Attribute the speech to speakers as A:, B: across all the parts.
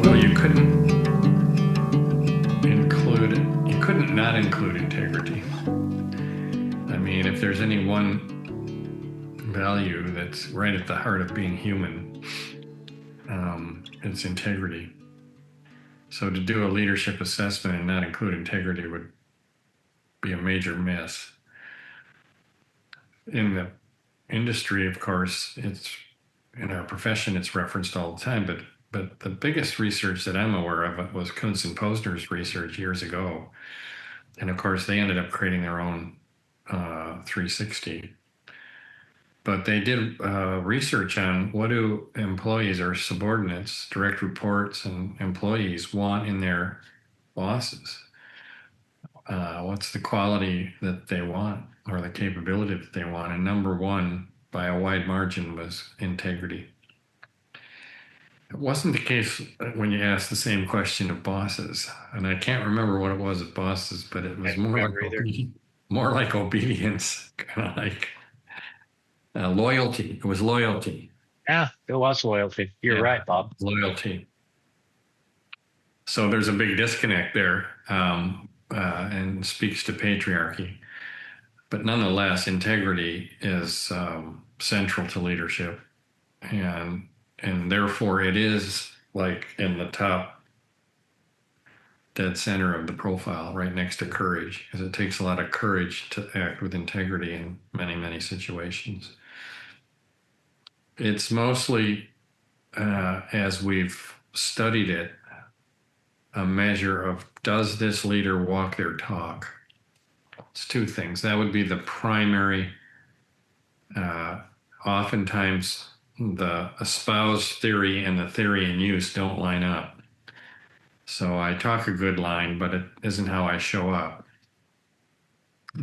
A: Well, you couldn't not include integrity. I mean, if there's any one value that's right at the heart of being human, it's integrity. So to do a leadership assessment and not include integrity would be a major miss. In the industry, of course, it's in our profession, it's referenced all the time, but the biggest research that I'm aware of was Kuntz and Posner's research years ago. And of course, they ended up creating their own 360. But they did research on what do employees or subordinates, direct reports, and employees want in their bosses. What's the quality that they want or the capability that they want? And number one, by a wide margin, was integrity. It wasn't the case when you asked the same question of bosses, and I can't remember what it was of bosses, but it was
B: I don't remember either.
A: more like obedience, kind of like loyalty. It was loyalty.
B: Yeah, it was loyalty. You're
A: Yeah,
B: right, Bob.
A: loyalty. So there's a big disconnect there, and speaks to patriarchy. But nonetheless, integrity is central to leadership, and therefore it is like in the top dead center of the profile, right next to courage, because it takes a lot of courage to act with integrity in many situations. It's mostly, as we've studied it, a measure of does this leader walk their talk? It's two things. That would be the primary. Oftentimes, the espoused theory and the theory in use don't line up. So I talk a good line, but it isn't how I show up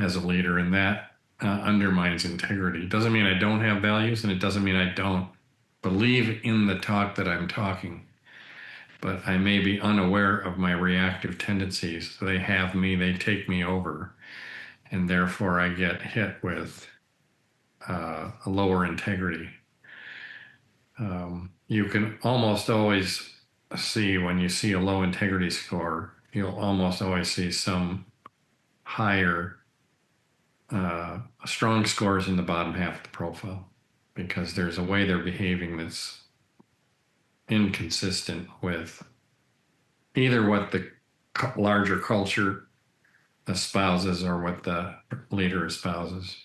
A: as a leader, and that undermines integrity. It doesn't mean I don't have values, and it doesn't mean I don't believe in the talk that I'm talking, but I may be unaware of my reactive tendencies. They have me, they take me over, and therefore I get hit with a lower integrity. You can almost always see when you see a low integrity score, you'll almost always see some higher, strong scores in the bottom half of the profile because there's a way they're behaving that's inconsistent with either what the larger culture espouses or what the leader espouses.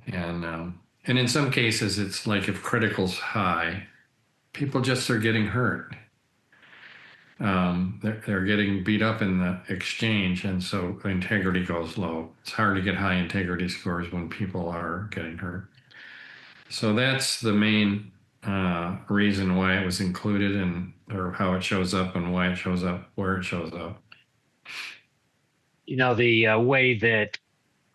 A: And in some cases, it's like if critical's high, people just are getting hurt. They're getting beat up in the exchange, and so integrity goes low. It's hard to get high integrity scores when people are getting hurt. So that's the main reason why it was included and or how it shows up and why it shows up, where it shows up.
B: You know, the way that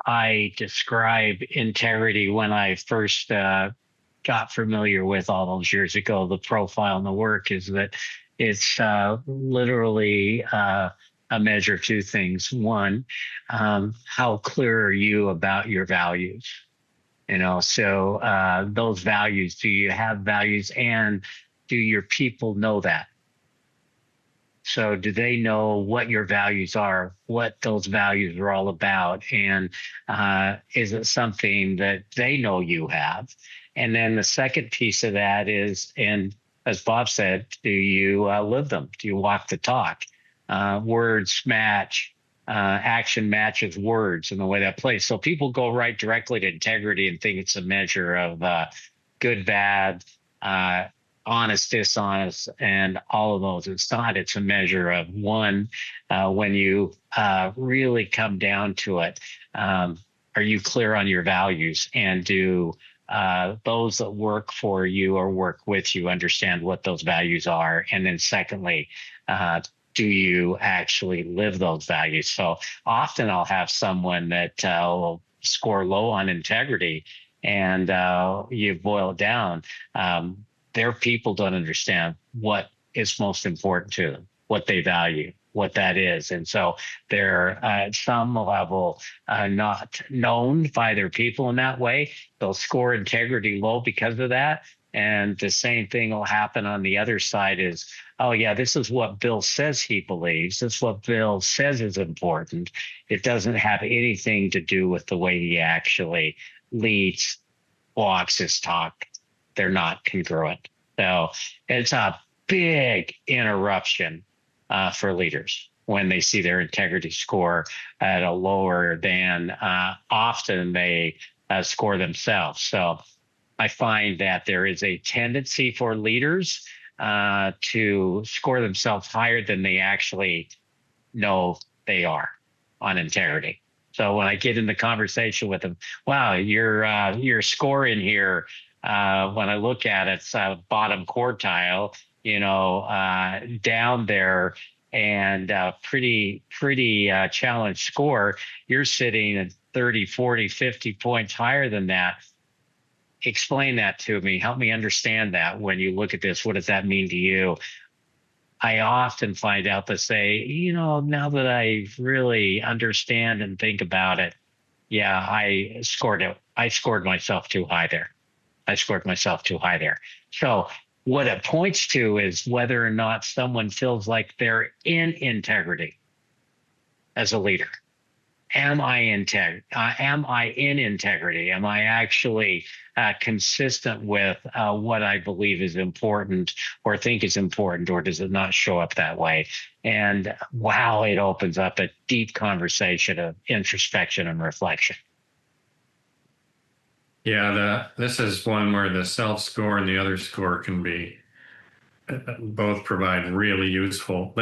B: I describe integrity when I first got familiar with all those years ago, the profile and the work is that it's literally a measure of two things. One, how clear are you about your values? You know, so those values, do you have values and do your people know that? So do they know what your values are, what those values are all about? And is it something that they know you have? And then the second piece of that is, and as Bob said, do you live them? Do you walk the talk? Words match, action matches words and the way that plays. So people go right directly to integrity and think it's a measure of good, bad, honest, dishonest, and all of those. It's not. It's a measure of one. When you really come down to it, are you clear on your values? And do those that work for you or work with you understand what those values are? And then secondly, do you actually live those values? So often I'll have someone that will score low on integrity, and you boil it down. Their people don't understand what is most important to them, what they value, what that is. And so they're at some level not known by their people in that way. They'll score integrity low because of that. And the same thing will happen on the other side is, oh, yeah, this is what Bill says he believes. This is what Bill says is important. It doesn't have anything to do with the way he actually leads, walks his talk. They're not congruent. So it's a big interruption for leaders when they see their integrity score at a lower than often they score themselves. So I find that there is a tendency for leaders to score themselves higher than they actually know they are on integrity. So when I get in the conversation with them, wow, your score in here, when I look at it, it's bottom quartile, down there, and pretty challenged score. You're sitting at 30, 40, 50 points higher than that. Explain that to me. Help me understand that. When you look at this, what does that mean to you? I often find out to say, now that I really understand and think about it, yeah, I scored myself too high there. I scored myself too high there. So what it points to is whether or not someone feels like they're in integrity as a leader. Am I in integrity? Am I actually consistent with what I believe is important or think is important, or does it not show up that way? And wow, it opens up a deep conversation of introspection and reflection.
A: Yeah, this is one where the self score and the other score can be both provide really useful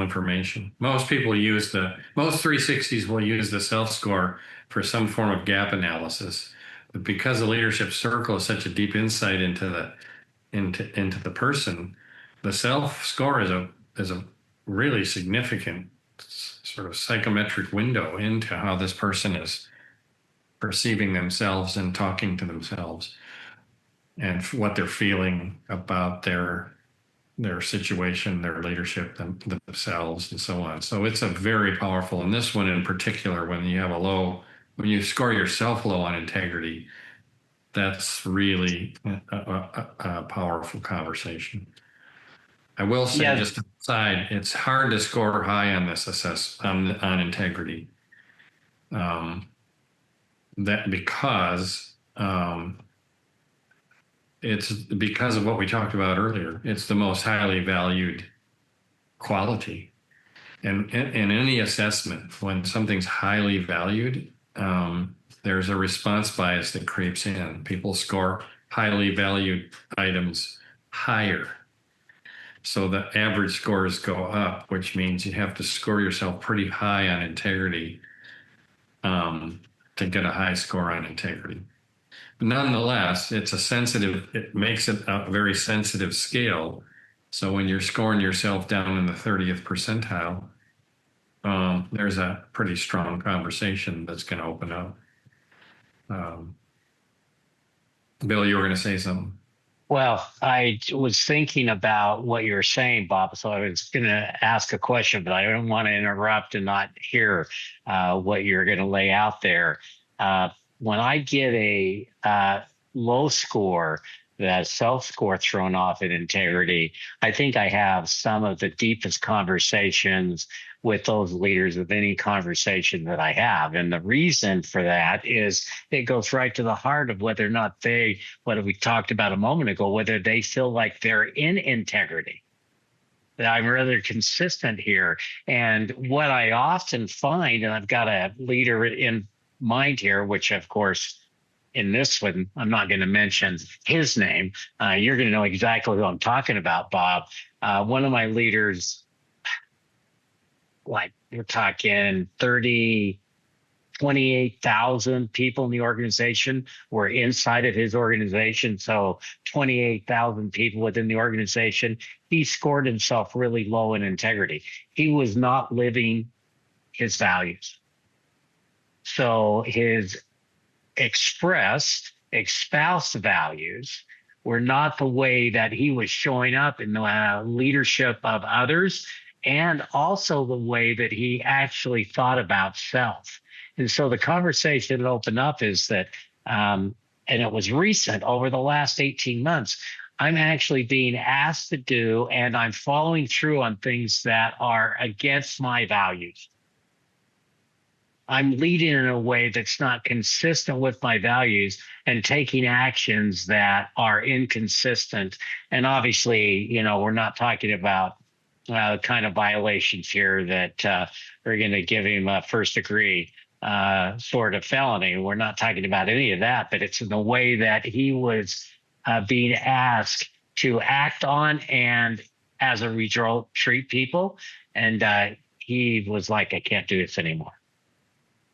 A: information. Most 360s will use the self score for some form of gap analysis. But because the leadership circle is such a deep insight into the person, the self score is a really significant sort of psychometric window into how this person is perceiving themselves and talking to themselves, and what they're feeling about their situation, their leadership, themselves, and so on. So it's a very powerful, and this one in particular, when you score yourself low on integrity, that's really a powerful conversation. I will say,
B: Yeah.
A: just aside, it's hard to score high on this on integrity. That because it's because of what we talked about earlier. It's the most highly valued quality. And in any assessment, when something's highly valued, there's a response bias that creeps in. People score highly valued items higher. So the average scores go up, which means you have to score yourself pretty high on integrity to get a high score on integrity. But nonetheless, it makes it a very sensitive scale. So when you're scoring yourself down in the 30th percentile, there's a pretty strong conversation that's going to open up. Bill, you were going to say something.
B: Well, I was thinking about what you were saying, Bob. So I was going to ask a question, but I don't want to interrupt and not hear what you're going to lay out there. When I get a low score, that self score thrown off in integrity, I think I have some of the deepest conversations with those leaders of any conversation that I have. And the reason for that is it goes right to the heart of whether or not what we talked about a moment ago, whether they feel like they're in integrity. That I'm rather consistent here. And what I often find, and I've got a leader in mind here, which of course, in this one, I'm not going to mention his name. You're going to know exactly who I'm talking about, Bob. One of my leaders, like we're talking 30 28,000 people in the organization were inside of his organization. So 28,000 people within the organization. He scored himself really low in integrity. He was not living his values. So his expressed, espoused values were not the way that he was showing up in the leadership of others, and also the way that he actually thought about self. And so the conversation that opened up is that, and it was recent over the last 18 months, I'm actually being asked to do, and I'm following through on things that are against my values. I'm leading in a way that's not consistent with my values and taking actions that are inconsistent. And obviously, we're not talking about kind of violations here that are going to give him a first degree sort of felony. We're not talking about any of that, but it's in the way that he was being asked to act on and as a result treat people. And he was like, I can't do this anymore.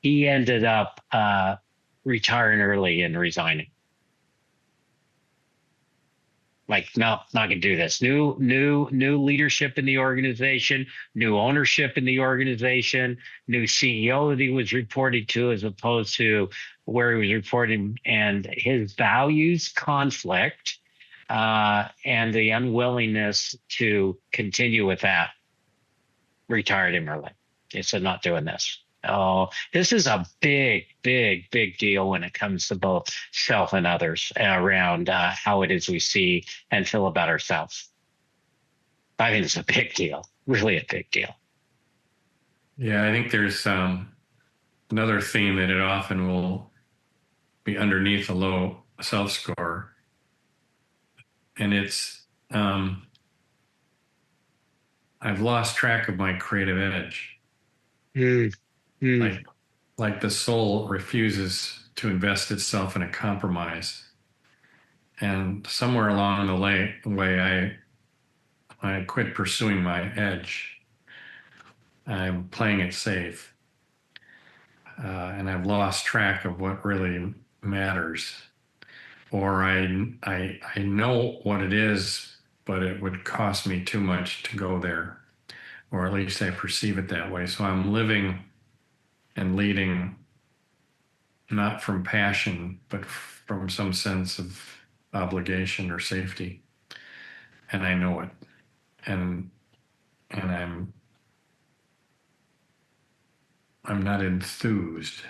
B: He ended up retiring early and resigning. Like, no, not gonna do this. New leadership in the organization, new ownership in the organization, new CEO that he was reporting to as opposed to where he was reporting, and his values conflict and the unwillingness to continue with that retired him early. He said, not doing this. Oh, this is a big, big, big deal when it comes to both self and others around how it is we see and feel about ourselves. I think it's a big deal, really a big deal.
A: Yeah, I think there's another theme that it often will be underneath a low self score, and it's I've lost track of my creative edge.
B: Mm, mm.
A: Like like the soul refuses to invest itself in a compromise. And somewhere along the way, I quit pursuing my edge. I'm playing it safe, and I've lost track of what really matters. Or I know what it is, but it would cost me too much to go there, or at least I perceive it that way. So I'm living and leading not from passion, but from some sense of obligation or safety. And I know it. And and I'm not enthused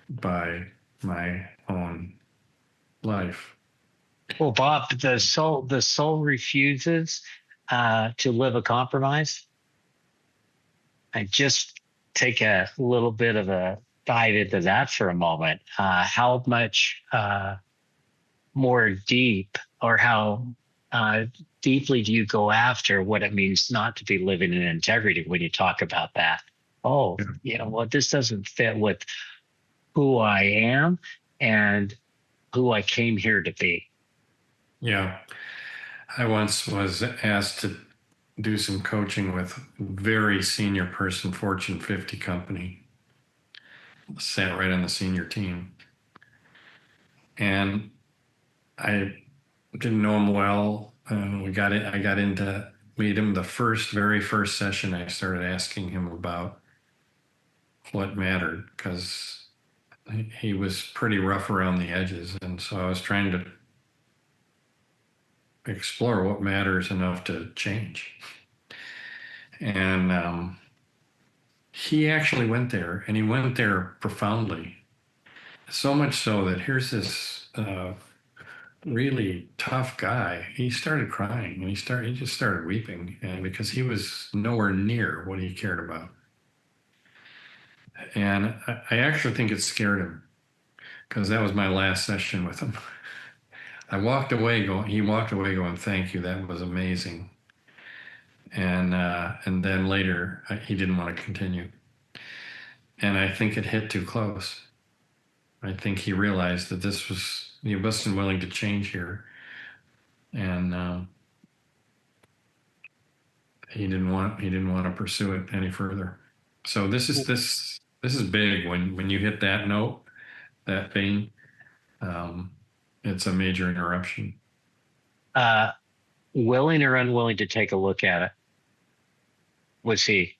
A: by my own life.
B: Well, Bob, the soul refuses to live a compromise. I just take a little bit of a dive into that for a moment. How much more deep, or how uh, deeply do you go after what it means not to be living in integrity when you talk about that? Oh,
A: Yeah.
B: well, this doesn't fit with who I am and who I came here to be.
A: Yeah. I once was asked to do some coaching with very senior person, Fortune 50 company, sat right on the senior team. And I didn't know him well. And I got into meet him the very first session. I started asking him about what mattered because he was pretty rough around the edges. And so I was trying to explore what matters enough to change. And he actually went there, and he went there profoundly. So much so that here's this really tough guy. He started crying, and he just started weeping, and because he was nowhere near what he cared about. And I actually think it scared him because that was my last session with him. He walked away going, thank you, that was amazing. And then later he didn't want to continue. And I think it hit too close. I think he realized that he wasn't willing to change here. And he didn't want to pursue it any further. So this is this this is big when you hit that note, that thing. Um, it's a major interruption.
B: Uh, Willing or unwilling to take a look at it? Was he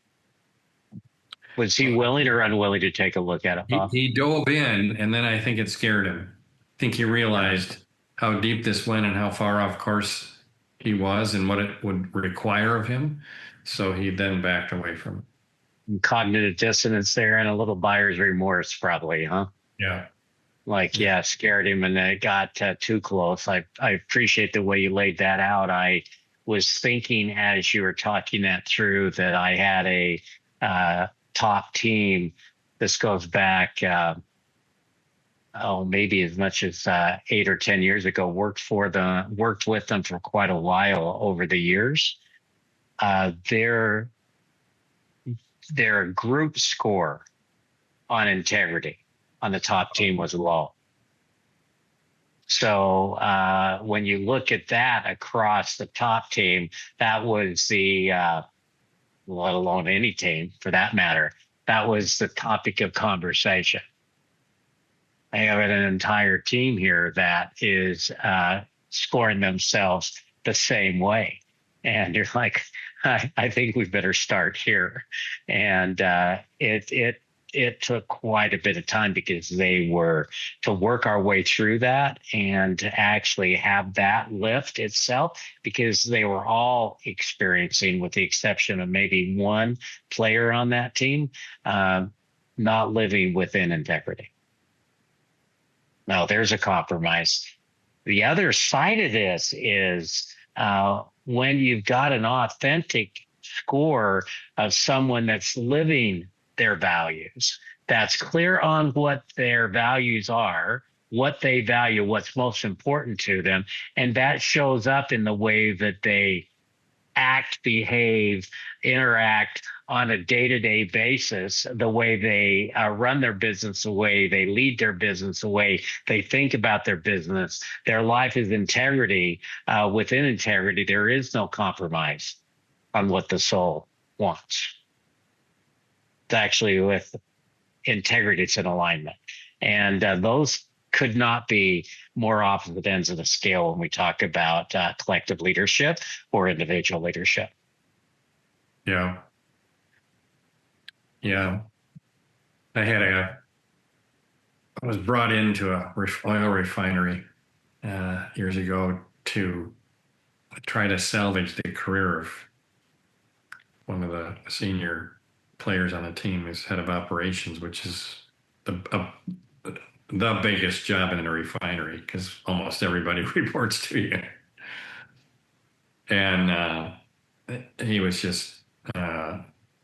B: was he willing or unwilling to take a look at it, Bob?
A: He dove in, and then I think it scared him. I think he realized how deep this went and how far off course he was and what it would require of him. So he then backed away from it.
B: Cognitive dissonance there and a little buyer's remorse, probably, huh?
A: Yeah.
B: Like,
A: Yeah.
B: yeah, scared him and it got too close. I appreciate the way you laid that out. I was thinking as you were talking that through that I had a top team. This goes back, maybe as much as 8 or 10 years ago. Worked with them for quite a while over the years. Their group score on integrity on the top team was low. So when you look at that across the top team, that was let alone any team for that matter, that was the topic of conversation. I have an entire team here that is scoring themselves the same way. And you're like, I think we better start here. And it took quite a bit of time because they were to work our way through that and to actually have that lift itself, because they were all experiencing, with the exception of maybe one player on that team, not living within integrity. Now, there's a compromise. The other side of this is when you've got an authentic score of someone that's living their values, that's clear on what their values are, what they value, what's most important to them, and that shows up in the way that they act, behave, interact on a day-to-day basis, the way they run their business, the way they lead their business, the way they think about their business. Their life is integrity. Within integrity, there is no compromise on what the soul wants. It's actually with integrity, it's an alignment. And those could not be more opposite ends of the scale when we talk about collective leadership or individual leadership.
A: Yeah. Yeah. I was brought into a oil refinery years ago to try to salvage the career of one of the senior players on the team as head of operations, which is the biggest job in a refinery because almost everybody reports to you. And he was just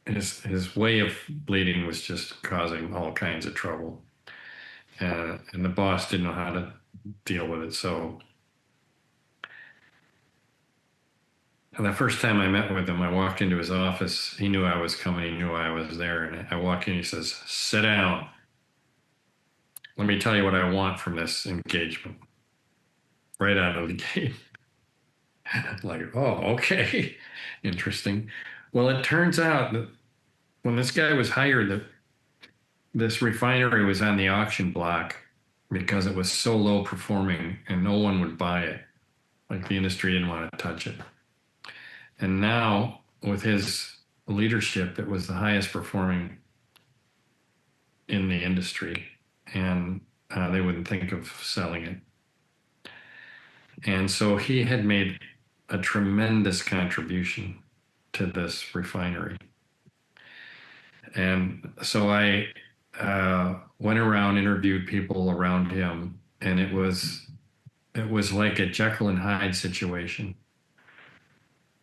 A: his way of leading was just causing all kinds of trouble, and the boss didn't know how to deal with it. So the first time I met with him, I walked into his office. He knew I was coming. He knew I was there, and I walk in. He says, "Sit down. Let me tell you what I want from this engagement." Right out of the gate. Like, oh, okay, interesting. Well, it turns out that when this guy was hired, that this refinery was on the auction block because it was so low performing and no one would buy it. Like the industry didn't want to touch it. And now with his leadership, it was the highest performing in the industry, and they wouldn't think of selling it. And so he had made a tremendous contribution to this refinery. And so I went around, interviewed people around him, and it was like a Jekyll and Hyde situation.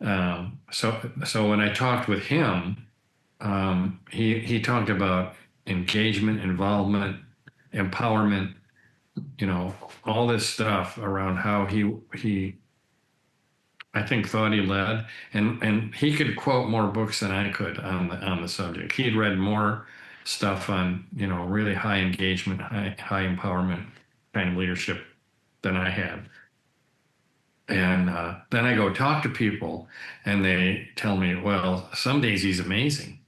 A: So when I talked with him, he talked about engagement, involvement, empowerment, all this stuff around how he I think thought he led, and he could quote more books than I could on the subject. He had read more stuff on really high engagement, high empowerment kind of leadership than I had. And then I go talk to people, and they tell me, well, some days he's amazing.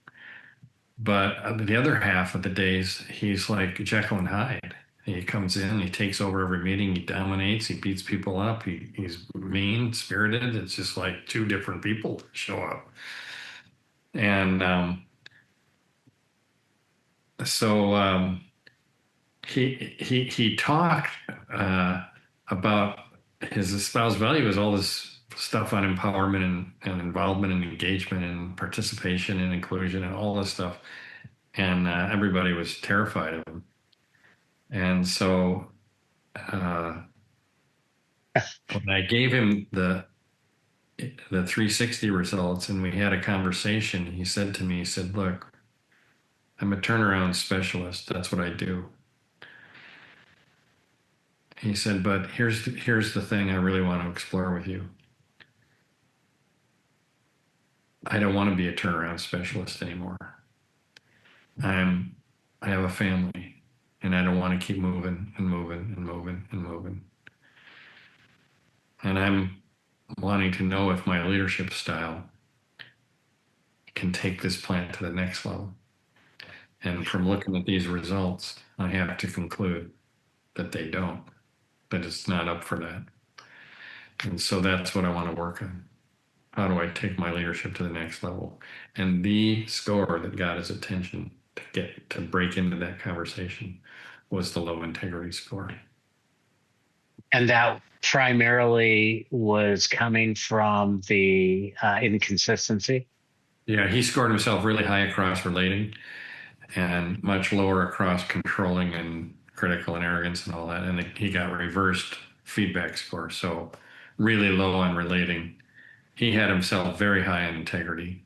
A: But the other half of the days, he's like Jekyll and Hyde. He comes in, he takes over every meeting, he dominates, he beats people up, he's mean spirited. It's just like two different people show up. And so he talked uh, about his espoused value is all this stuff on empowerment and involvement and engagement and participation and inclusion and all this stuff. And everybody was terrified of him. And so when I gave him the 360 results and we had a conversation, he said to me, he said, "Look, I'm a turnaround specialist. That's what I do." He said, "But here's the thing I really want to explore with you. I don't want to be a turnaround specialist anymore. I'm I have a family and I don't want to keep moving and moving and moving and moving. And I'm wanting to know if my leadership style can take this plant to the next level. And from looking at these results, I have to conclude that they don't, that it's not up for that. And so that's what I want to work on. How do I take my leadership to the next level?" And the score that got his attention to break into that conversation was the low integrity score.
B: And that primarily was coming from the inconsistency.
A: Yeah, he scored himself really high across relating and much lower across controlling and critical and arrogance and all that. And he got reversed feedback score. So really low on relating. He had himself very high in integrity,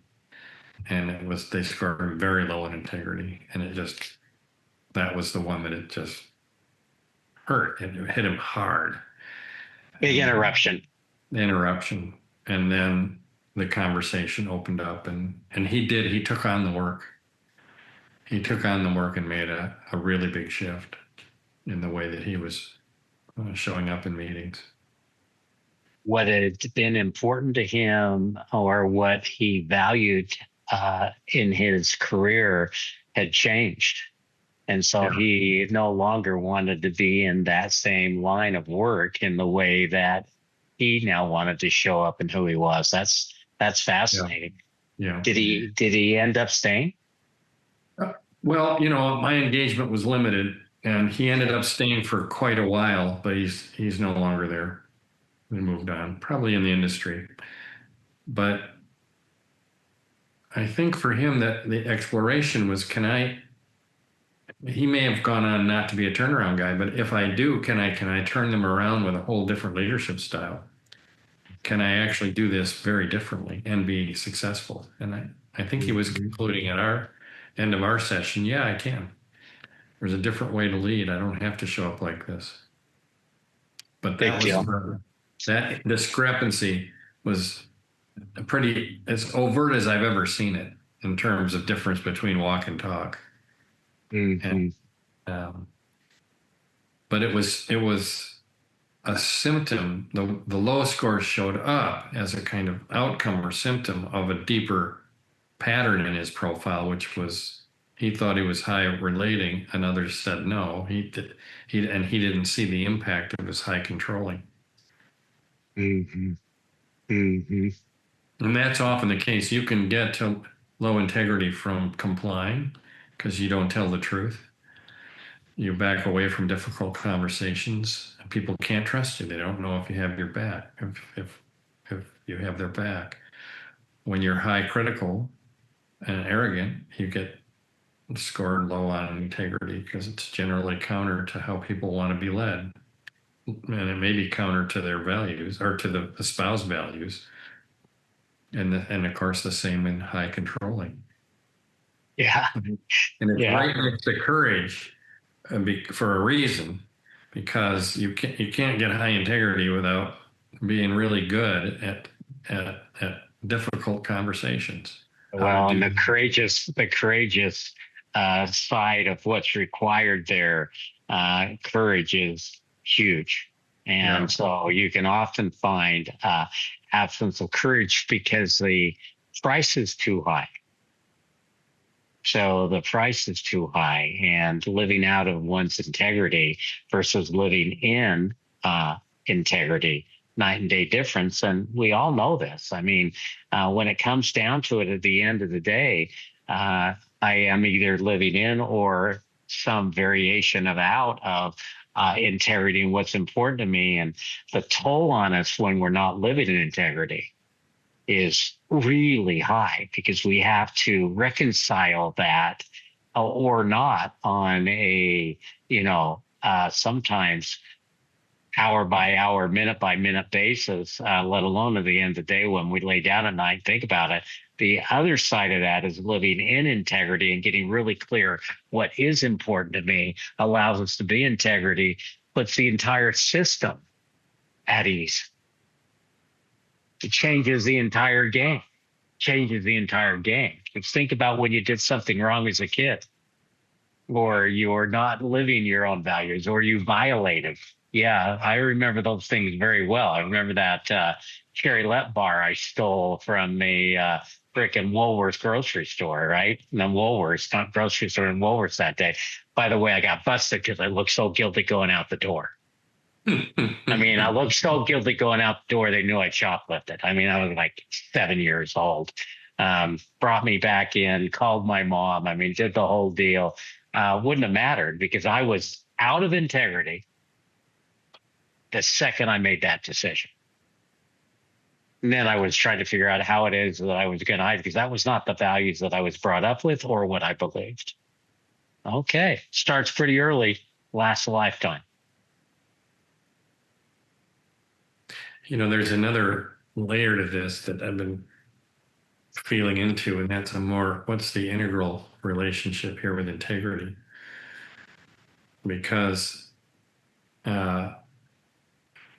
A: and they scored him very low in integrity. And that was the one that it just hurt. It hit him hard.
B: Big
A: And
B: interruption.
A: the interruption. And then the conversation opened up and he took on the work. He took on the work and made a really big shift in the way that he was showing up in meetings.
B: What had been important to him or what he valued in his career had changed. And so
A: Yeah.
B: he no longer wanted to be in that same line of work in the way that he now wanted to show up and who he was. That's
A: Yeah.
B: fascinating.
A: Yeah.
B: Did he end up staying?
A: Well, my engagement was limited and he ended up staying for quite a while, but he's no longer there. We moved on, probably in the industry. But I think for him that the exploration was, he may have gone on not to be a turnaround guy, but if I do, can I turn them around with a whole different leadership style? Can I actually do this very differently and be successful? And I think he was concluding at our end of our session, yeah, I can. There's a different way to lead. I don't have to show up like this. But
B: Big deal.
A: that discrepancy was pretty as overt as I've ever seen it in terms of difference between walk and talk.
B: Mm-hmm.
A: And but it was a symptom. The low scores showed up as a kind of outcome or symptom of a deeper pattern in his profile, which was he thought he was high relating, and others said no. He didn't see the impact of his high controlling.
B: Mm-hmm. Mm-hmm.
A: And that's often the case. You can get to low integrity from complying because you don't tell the truth. You back away from difficult conversations. People can't trust you. They don't know if you have your back, if you have their back. When you're high critical and arrogant, you get scored low on integrity because it's generally counter to how people want to be led. And it may be counter to their values or to the espoused values. And of course, the same in high controlling.
B: Yeah.
A: And it's
B: Yeah.
A: right next to courage for a reason, because you can't get high integrity without being really good at difficult conversations.
B: Well, and the courageous side of what's required there, courage is huge. And so you can often find absence of courage because the price is too high. So the price is too high, and living out of one's integrity versus living in integrity, night and day difference. And we all know this. I mean, when it comes down to it, at the end of the day, uh, I am either living in or some variation of out of integrity and what's important to me. And the toll on us when we're not living in integrity is really high because we have to reconcile that or not on a, sometimes hour by hour, minute by minute basis, let alone at the end of the day when we lay down at night and think about it. The other side of that is living in integrity and getting really clear what is important to me allows us to be integrity, puts the entire system at ease. It changes the entire game. Changes the entire game. Just think about when you did something wrong as a kid, or you're not living your own values, or you violated. Yeah, I remember those things very well. I remember that cherry let bar I stole from a brick and Woolworths grocery store, right? And then Woolworths, not grocery store, in Woolworths that day. By the way, I got busted because I looked so guilty going out the door. I mean, I looked so guilty going out the door. They knew I shoplifted. I mean, I was like 7 years old. Brought me back in, called my mom. I mean, did the whole deal. Wouldn't have mattered because I was out of integrity the second I made that decision. And then I was trying to figure out how it is that I was going to hide because that was not the values that I was brought up with or what I believed. Okay. Starts pretty early, lasts a lifetime.
A: There's another layer to this that I've been feeling into, and that's what's the integral relationship here with integrity? Because as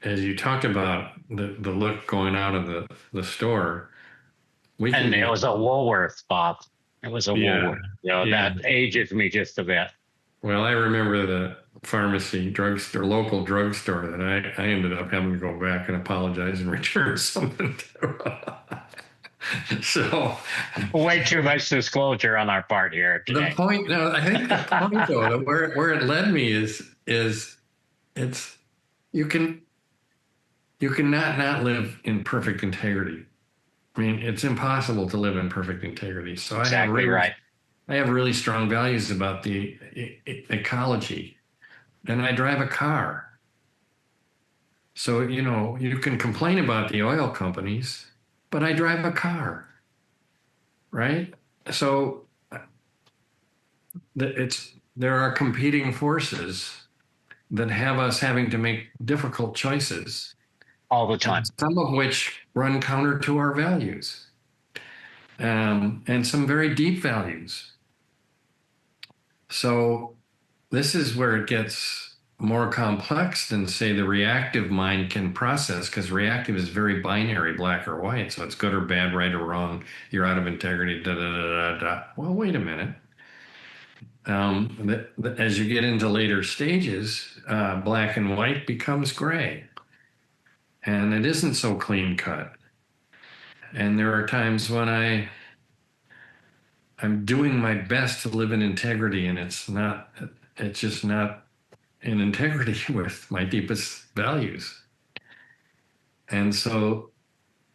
A: you talked about the look going out of the store,
B: and it was a Woolworth, Bob. It was a
A: yeah,
B: Woolworth.
A: yeah.
B: That ages me just a bit.
A: Well, I remember the pharmacy drugstore, local drugstore that I ended up having to go back and apologize and return something to. So
B: way too much disclosure on our part here
A: the
B: today.
A: point, no, I think the point though, where it led me is it's you can not live in perfect integrity. I mean, it's impossible to live in perfect integrity. So
B: Exactly right.
A: I have really strong values about the ecology, and I drive a car. So, you can complain about the oil companies, but I drive a car, right? So there are competing forces that have us having to make difficult choices,
B: All the time.
A: and some of which run counter to our values, and some very deep values. So this is where it gets more complex than, say, the reactive mind can process, because reactive is very binary, black or white. So it's good or bad, right or wrong. You're out of integrity, da da da da da. Well, wait a minute. As you get into later stages, black and white becomes gray, and it isn't so clean cut. And there are times when I'm doing my best to live in integrity, and it's just not in integrity with my deepest values. And so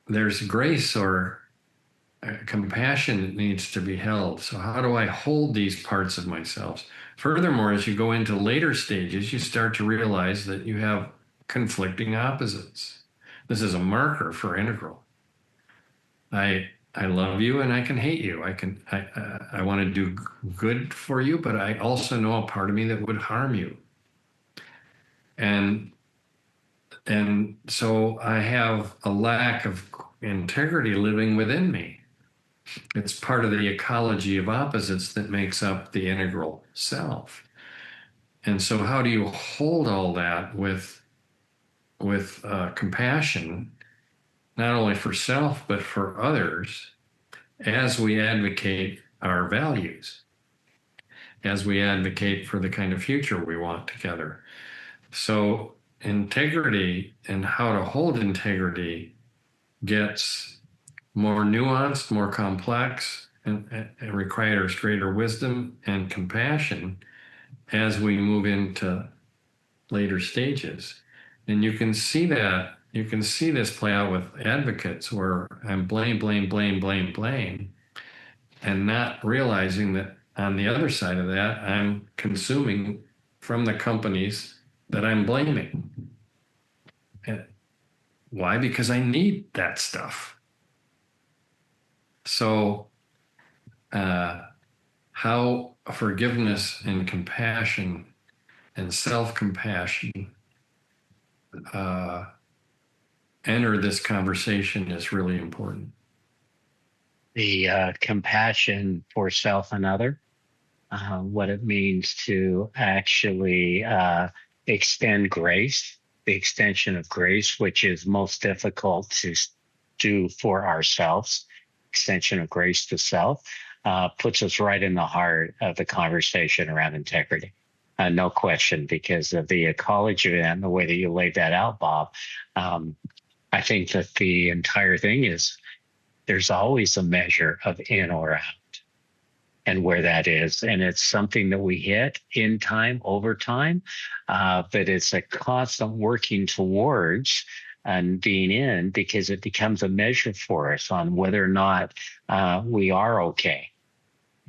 A: there's grace or compassion that needs to be held. So how do I hold these parts of myself? Furthermore, as you go into later stages, you start to realize that you have conflicting opposites. This is a marker for integral. I love you and I can hate you. I want to do good for you, but I also know a part of me that would harm you. And so I have a lack of integrity living within me. It's part of the ecology of opposites that makes up the integral self. And so how do you hold all that with compassion, not only for self, but for others, as we advocate our values, as we advocate for the kind of future we want together? So integrity and how to hold integrity gets more nuanced, more complex, and requires greater wisdom and compassion as we move into later stages. And you can see this play out with advocates where I'm blame, blame, blame, blame, blame, and not realizing that on the other side of that, I'm consuming from the companies that I'm blaming. And why? Because I need that stuff. So, uh, how forgiveness and compassion and self compassion uh, enter this conversation is really important.
B: The compassion for self and other, what it means to actually extend grace, the extension of grace, which is most difficult to do for ourselves, extension of grace to self, puts us right in the heart of the conversation around integrity. No question, because of the ecology of it and the way that you laid that out, Bob. I think that the entire thing is there's always a measure of in or out and where that is. And it's something that we hit in time, over time, but it's a constant working towards and being in because it becomes a measure for us on whether or not we are okay.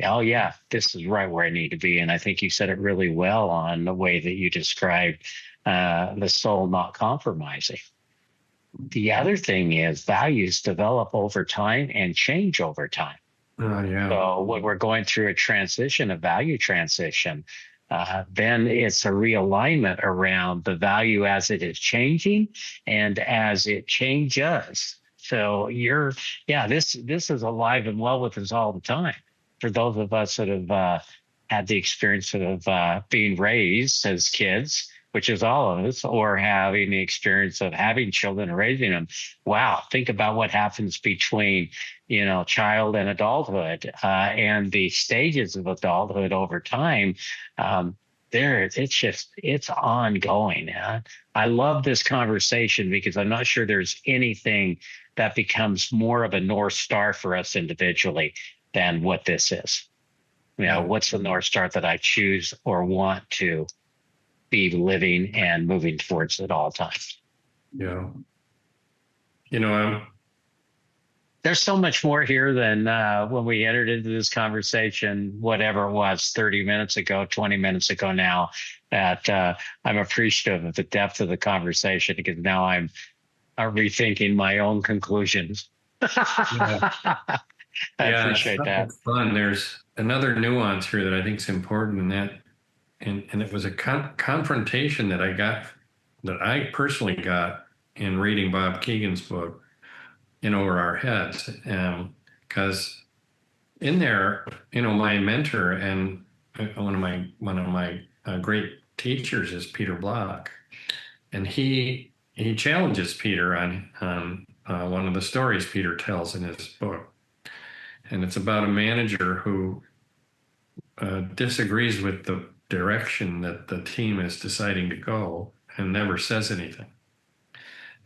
B: Oh, yeah, this is right where I need to be. And I think you said it really well on the way that you described the soul not compromising. The other thing is values develop over time and change over time.
A: Oh, yeah.
B: So when we're going through a transition, a value transition, then it's a realignment around the value as it is changing and as it changes. So this is alive and well with us all the time. For those of us that have had the experience of being raised as kids, which is all of us, or having the experience of having children and raising them. Wow, think about what happens between, child and adulthood, and the stages of adulthood over time. It's ongoing. I love this conversation because I'm not sure there's anything that becomes more of a North Star for us individually than what this is. What's the North Star that I choose or want to be living and moving towards at all times?
A: Yeah. I'm
B: There's so much more here than when we entered into this conversation, whatever it was, 30 minutes ago, 20 minutes ago now, that I'm appreciative of the depth of the conversation because now I'm rethinking my own conclusions. I appreciate that.
A: It's fun. There's another nuance here that I think is important, and it was a confrontation that I personally got in reading Bob Keegan's book, In Over Our Heads, because in there, my mentor and one of my great teachers is Peter Block, and he challenges Peter on one of the stories Peter tells in his book, and it's about a manager who disagrees with the direction that the team is deciding to go and never says anything.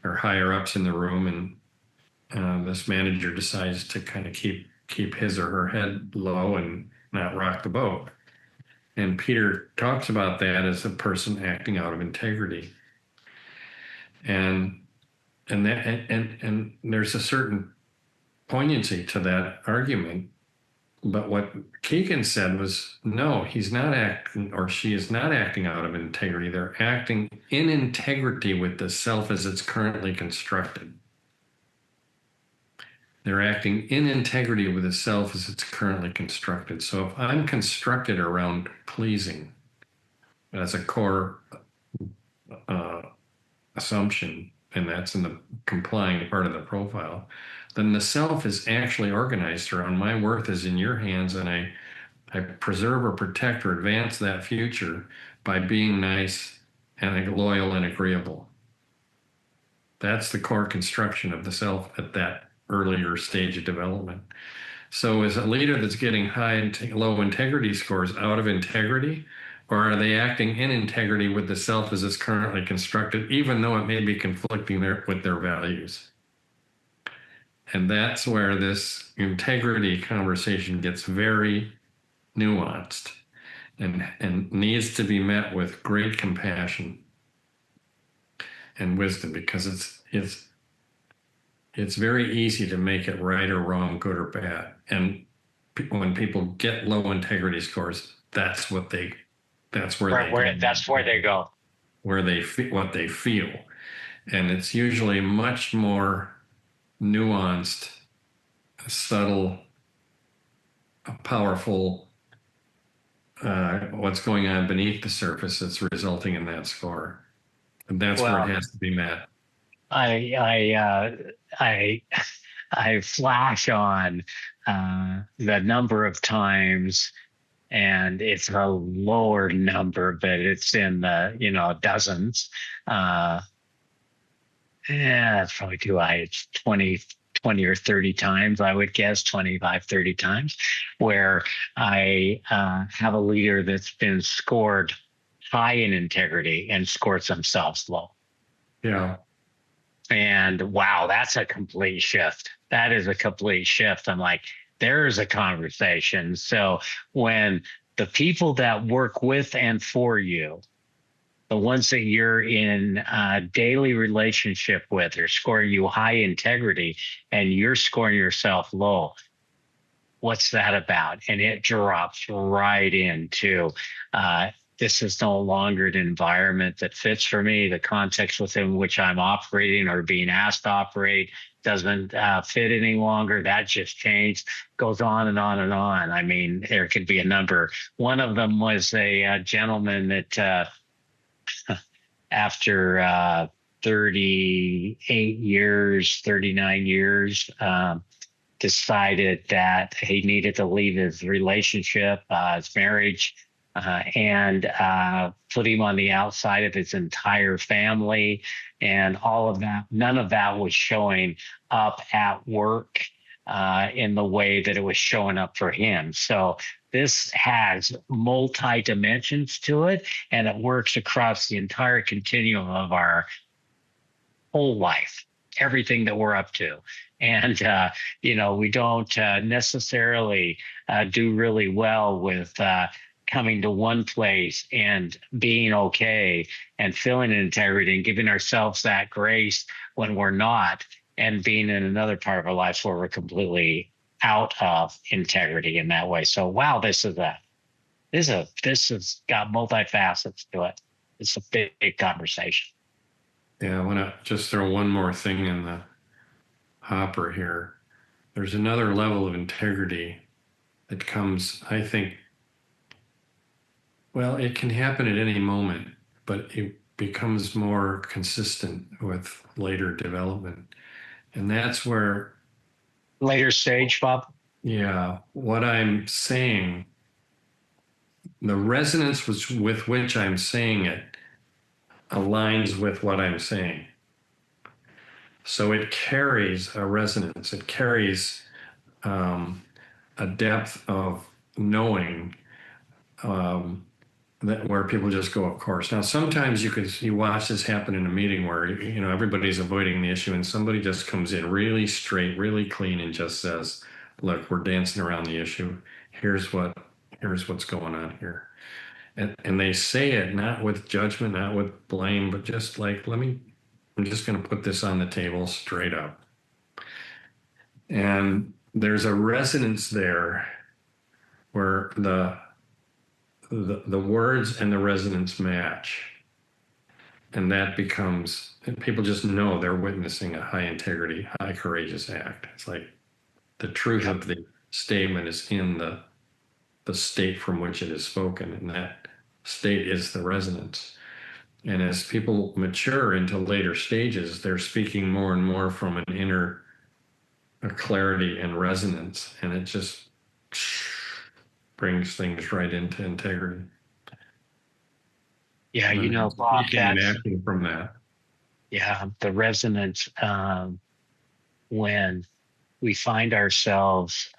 A: There are higher ups in the room, and this manager decides to kind of keep his or her head low and not rock the boat. And Peter talks about that as a person acting out of integrity. And there's a certain poignancy to that argument. But what Keegan said was, no, he's not acting, or she is not acting out of integrity. They're acting in integrity with the self as it's currently constructed. They're acting in integrity with the self as it's currently constructed. So if I'm constructed around pleasing as a core assumption, and that's in the complying part of the profile, then the self is actually organized around my worth is in your hands, and I preserve or protect or advance that future by being nice and loyal and agreeable. That's the core construction of the self at that earlier stage of development. So is a leader that's getting high and low integrity scores out of integrity, or are they acting in integrity with the self as it's currently constructed, even though it may be conflicting with their values? And that's where this integrity conversation gets very nuanced and needs to be met with great compassion and wisdom because it's very easy to make it right or wrong, good or bad. And when people get low integrity scores, that's where
B: Right,
A: they go,
B: where that's where they go.
A: where they what they feel. And it's usually much more nuanced, subtle, powerful, what's going on beneath the surface that's resulting in that score. And that's where it
B: Well,
A: has to be met.
B: I I I I flash on the number of times, and it's a lower number, but it's in the dozens. Uh, yeah, that's probably too high. It's 20 or 30 times, I would guess, 25, 30 times, where I have a leader that's been scored high in integrity and scores themselves low.
A: Yeah.
B: And wow, that's a complete shift. That is a complete shift. I'm like, there's a conversation. So when the people that work with and for you, the ones that you're in daily relationship with, are scoring you high integrity and you're scoring yourself low, what's that about? And it drops right into this is no longer an environment that fits for me. The context within which I'm operating or being asked to operate doesn't fit any longer. That just changed. Goes on and on and on. I mean, there could be a number. One of them was a gentleman that after 38 years, 39 years, decided that he needed to leave his relationship, his marriage, and put him on the outside of his entire family and all of that. None of that was showing up at work in the way that it was showing up for him. So this has multi dimensions to it, and it works across the entire continuum of our whole life, everything that we're up to. And, we don't necessarily do really well with coming to one place and being okay and feeling integrity and giving ourselves that grace when we're not, and being in another part of our lives where we're completely out of integrity in that way. So, wow, this has got multifacets to it. It's a big conversation.
A: Yeah, I want to just throw one more thing in the hopper here. There's another level of integrity that comes, I think, well, it can happen at any moment, but it becomes more consistent with later development. And that's where,
B: Later stage, Bob.
A: yeah, what I'm saying, the resonance with which I'm saying it aligns with what I'm saying. So it carries a resonance, it carries a depth of knowing um, that where people just go, of course. Now, sometimes you watch this happen in a meeting where everybody's avoiding the issue, and somebody just comes in really straight, really clean, and just says, "Look, we're dancing around the issue. Here's what's going on here." And they say it not with judgment, not with blame, but just like, I'm just going to put this on the table straight up. And there's a resonance there where the words and the resonance match. And that becomes, and people just know they're witnessing a high integrity, high courageous act. It's like the truth
B: Yep.
A: of the statement is in the state from which it is spoken, and that state is the resonance. And as people mature into later stages, they're speaking more and more from an inner clarity and resonance, and it just brings things right into integrity.
B: Yeah,
A: And then
B: Bob,
A: speaking and
B: that's
A: acting from that.
B: the resonance when we find ourselves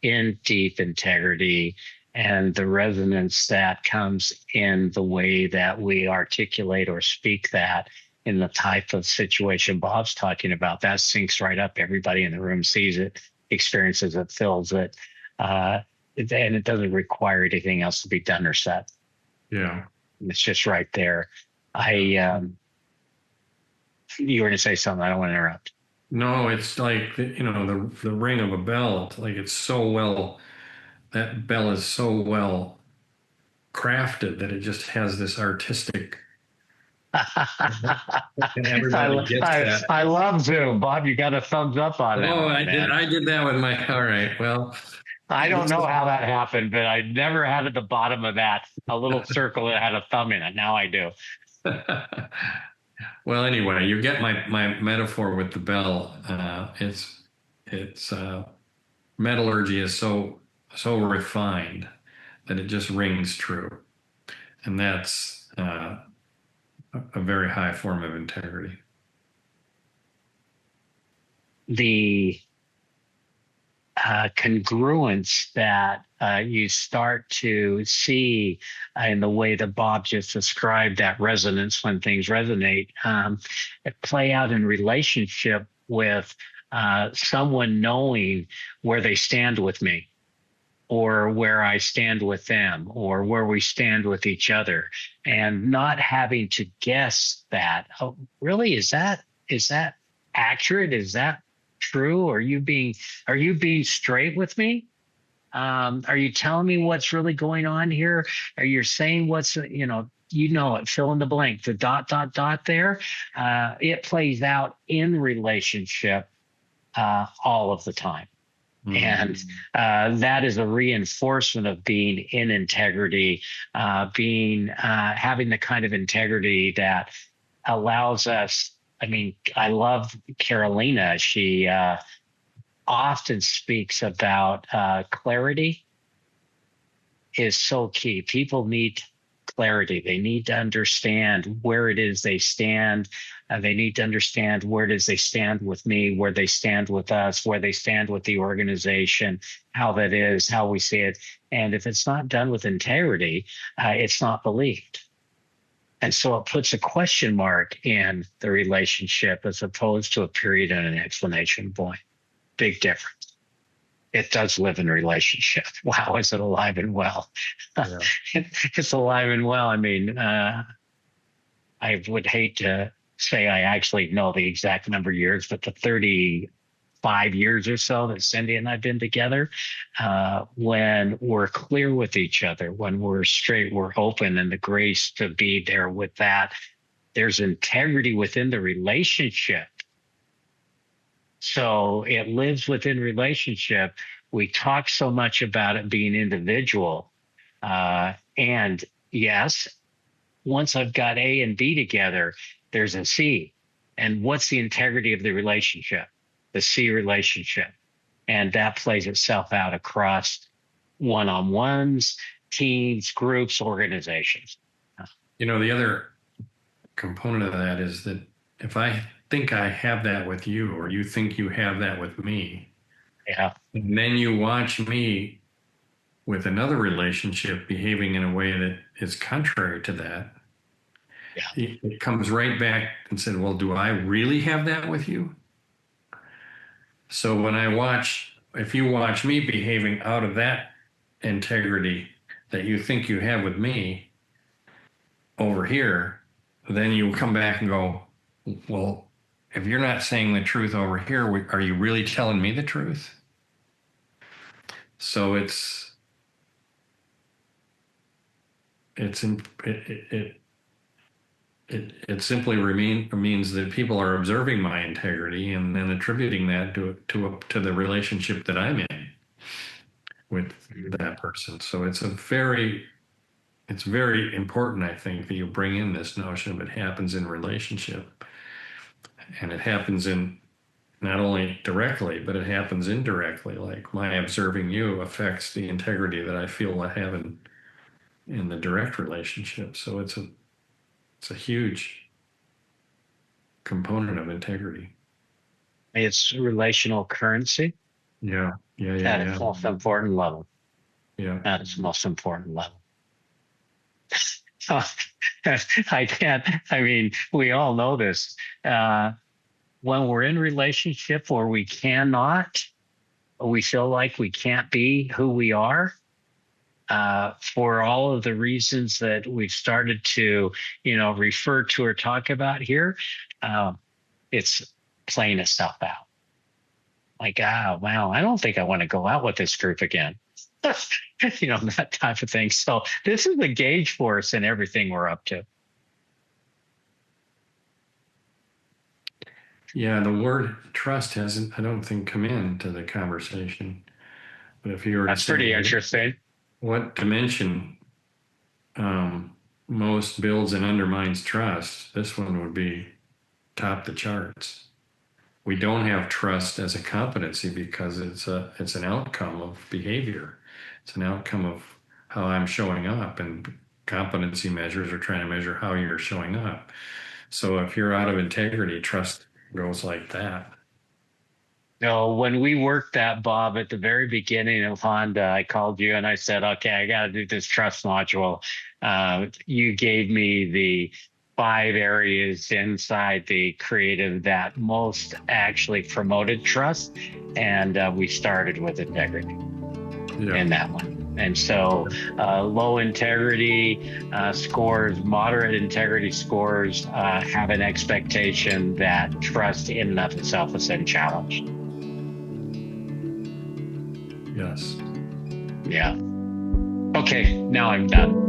B: in deep integrity, and the resonance that comes in the way that we articulate or speak that in the type of situation Bob's talking about. That syncs right up. Everybody in the room sees it, experiences it, feels it, and it doesn't require anything else to be done or said.
A: Yeah.
B: It's just right there. You were going to say something. I don't want to interrupt.
A: No, it's like, the ring of a bell. It's like it's so well, that bell is so well crafted that it just has this artistic, and everybody gets that.
B: I love Zoom, Bob. You got a thumbs up on that
A: Oh,
B: one, man.
A: I did that with my, all right. Well,
B: I don't
A: this
B: know
A: is,
B: how that happened, but I never had at the bottom of that a little circle that had a thumb in it. Now I do.
A: well, anyway, you get my metaphor with the bell. It's metallurgy is so refined that it just rings true, and that's a very high form of integrity.
B: The congruence that you start to see in the way that Bob just described, that resonance when things resonate, it play out in relationship with someone knowing where they stand with me, or where I stand with them, or where we stand with each other, and not having to guess that. Oh, really? Is that accurate? Is that true? Are you being straight with me? Are you telling me what's really going on here? Are you saying what's, it, fill in the blank, the dot, dot, dot there? It plays out in relationship all of the time. And that is a reinforcement of being in integrity, having the kind of integrity that allows us. I mean, I love Carolina. She often speaks about clarity is so key. People need clarity. They need to understand where it is they stand. They need to understand where it is they stand with me, where they stand with us, where they stand with the organization, how that is, how we see it. And if it's not done with integrity, it's not believed. And so it puts a question mark in the relationship as opposed to a period and an exclamation point. Big difference. It does live in relationship. Wow, is it alive and well? Yeah. It's alive and well. I mean, I would hate to say I actually know the exact number of years, but the 35 years or so that Cindy and I've been together, when we're clear with each other, when we're straight, we're open, and the grace to be there with that, there's integrity within the relationship. So it lives within relationship. We talk so much about it being individual. And yes, once I've got A and B together, there's a C. And what's the integrity of the relationship? The C relationship. And that plays itself out across one-on-ones, teams, groups, organizations.
A: The other component of that is that if I think I have that with you, or you think you have that with me,
B: yeah,
A: and then you watch me with another relationship behaving in a way that is contrary to that,
B: yeah,
A: it comes right back and said, well, do I really have that with you? So if you watch me behaving out of that integrity that you think you have with me over here, then you come back and go, well, if you're not saying the truth over here, are you really telling me the truth? So it simply means that people are observing my integrity and then attributing that to the relationship that I'm in with that person. So it's very important, I think, that you bring in this notion of it happens in relationship, and it happens in not only directly, but it happens indirectly. Like my observing you affects the integrity that I feel I have in the direct relationship. So it's a huge component of integrity.
B: It's relational currency.
A: Yeah.
B: At its most important level.
A: Yeah.
B: At its most important level. I can't. I mean, we all know this. When we're in relationship where we feel like we can't be who we are, for all of the reasons that we've started to, refer to or talk about here, uh, it's playing itself out. Like, wow, I don't think I want to go out with this group again. That type of thing. So this is a gauge for us in everything we're up to.
A: Yeah, the word trust hasn't, I don't think, come into the conversation. But if you were to
B: That's
A: say
B: pretty interesting.
A: what dimension most builds and undermines trust, this one would be top the charts. We don't have trust as a competency because it's an outcome of behavior. It's an outcome of how I'm showing up, and competency measures are trying to measure how you're showing up. So if you're out of integrity, trust goes like that.
B: No, when we worked that, Bob, at the very beginning of Honda, I called you and I said, okay, I got to do this trust module. You gave me the 5 areas inside the creative that most actually promoted trust. And we started with integrity
A: Yeah.
B: in that one. And so low integrity scores, moderate integrity scores have an expectation that trust in and of itself is then challenged.
A: Yes.
B: Yeah. Okay, now I'm done.